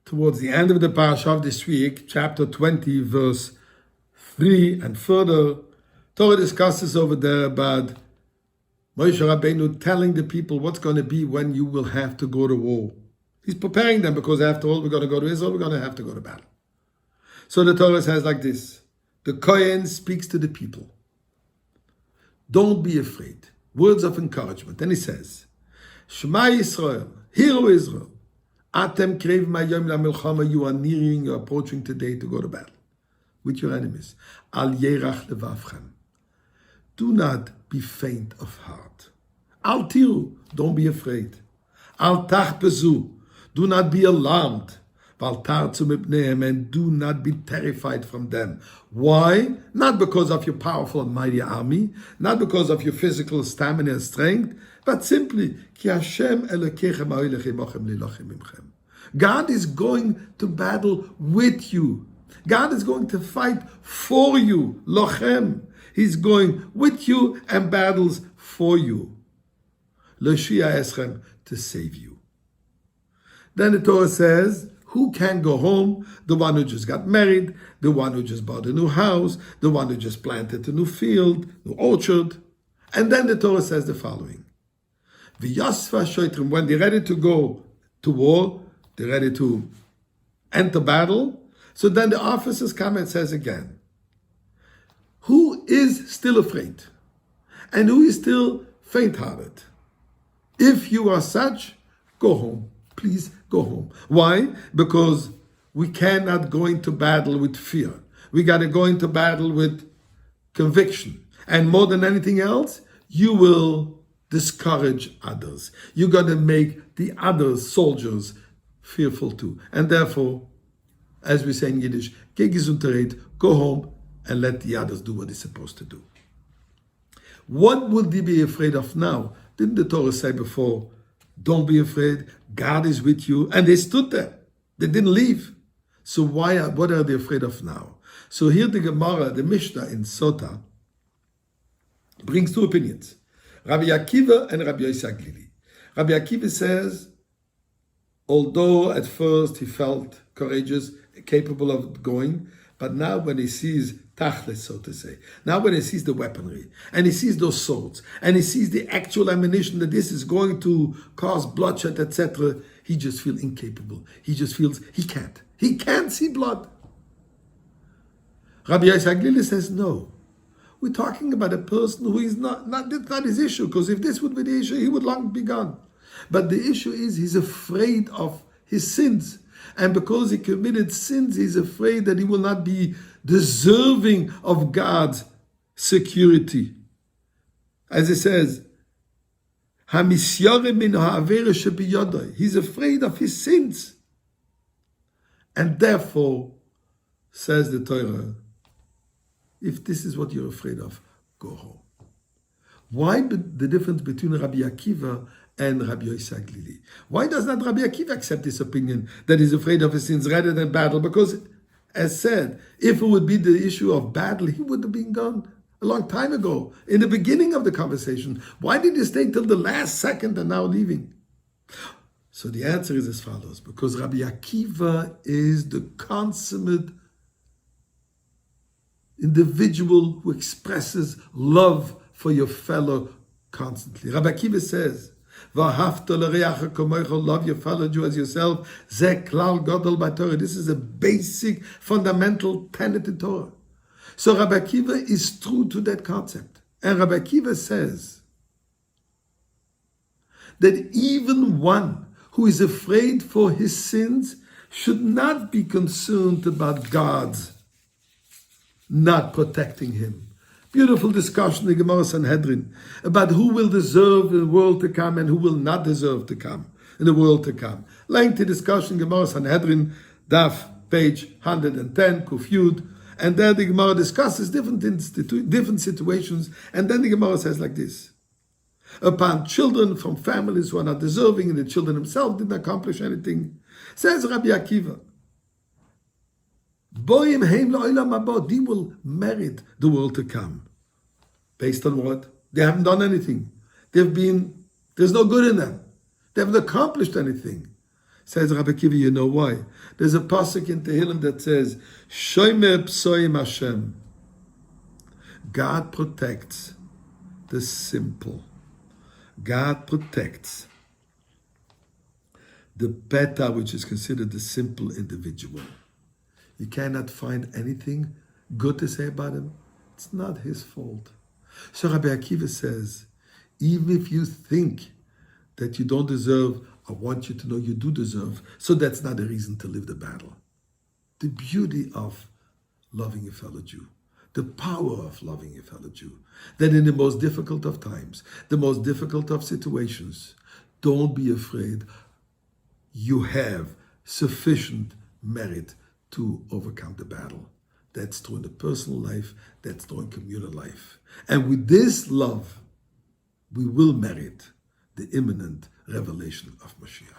towards the end of the parasha of this week, chapter 20, verse 3 and further, Torah discusses over there about Moshe Rabbeinu telling the people what's going to be when you will have to go to war. He's preparing them because after all, we're going to go to Israel, we're going to have to go to battle. So the Torah says like this, the Kohen speaks to the people. Don't be afraid. Words of encouragement. And he says, Shema Yisrael, hear O Israel, Atem krev mayom lamilchama, you are nearing, you are approaching today to go to battle with your enemies. Al yerach levavchem. Do not be faint of heart. Al tiru, don't be afraid. Al tachpezu, do not be alarmed. Val tarzu mipnehem, and do not be terrified from them. Why? Not because of your powerful and mighty army, not because of your physical stamina and strength, but simply, Ki Hashem Elokechem ha'olech imochem lilochem imchem. God is going to battle with you. God is going to fight for you. Lochem. He's going with you and battles for you. L'shia eschem, to save you. Then the Torah says, who can go home? The one who just got married, the one who just bought a new house, the one who just planted a new field, new orchard. And then the Torah says the following. When they're ready to go to war, they're ready to enter battle. So then the officers come and says again, who is still afraid? And who is still faint-hearted? If you are such, go home. Please go home. Why? Because we cannot go into battle with fear. We got to go into battle with conviction. And more than anything else, you will discourage others. You got to make the other soldiers fearful too. And therefore, as we say in Yiddish, geh gesundheit, go home and let the others do what they're supposed to do. What would they be afraid of now? Didn't the Torah say before, don't be afraid, God is with you, and they stood there. They didn't leave. So what are they afraid of now? So here the Gemara, the Mishnah in Sota, brings two opinions. Rabbi Akiva and Rabbi Zushe. Rabbi Akiva says, although at first he felt courageous, capable of going, but now when he sees tachlis, so to say, now when he sees the weaponry, and he sees those swords, and he sees the actual ammunition that this is going to cause bloodshed, etc., he just feels incapable. He just feels he can't. He can't see blood. Rabbi Zushe says, no. We're talking about a person who is that's not his issue, because if this would be the issue, he would long be gone. But the issue is he's afraid of his sins. And because he committed sins, he's afraid that he will not be deserving of God's security. As it says, he's afraid of his sins. And therefore, says the Torah, if this is what you're afraid of, go home. Why the difference between Rabbi Akiva and Rabbi Zushe? Why does not Rabbi Akiva accept this opinion that he's afraid of his sins rather than battle? Because, as said, if it would be the issue of battle, he would have been gone a long time ago, in the beginning of the conversation. Why did he stay till the last second and now leaving? So the answer is as follows. Because Rabbi Akiva is the consummate individual who expresses love for your fellow constantly. Rabbi Akiva says, love your fellow Jew as yourself. This is a basic, fundamental tenet in Torah. So Rabbi Akiva is true to that concept. And Rabbi Akiva says that even one who is afraid for his sins should not be concerned about God's not protecting him. Beautiful discussion in the Gemara Sanhedrin about who will deserve in the world to come and who will not deserve to come in the world to come. Lengthy discussion in Gemara Sanhedrin, Daf, page 110, Kuf Yud, and there the Gemara discusses different situations, and then the Gemara says like this: upon children from families who are not deserving, and the children themselves didn't accomplish anything, says Rabbi Akiva, they will merit the world to come. Based on what? They haven't done anything. There's no good in them. They haven't accomplished anything. Says Rabbi Kiva, you know why? There's a pasuk in Tehillim that says, Shomer psoim Hashem. God protects the simple. God protects the beta, which is considered the simple individual. You cannot find anything good to say about him. It's not his fault. So Rabbi Akiva says, even if you think that you don't deserve, I want you to know you do deserve. So that's not a reason to live the battle. The beauty of loving a fellow Jew, the power of loving a fellow Jew, that in the most difficult of times, the most difficult of situations, don't be afraid. You have sufficient merit to overcome the battle. That's true in the personal life, that's true in communal life. And with this love, we will merit the imminent revelation of Mashiach.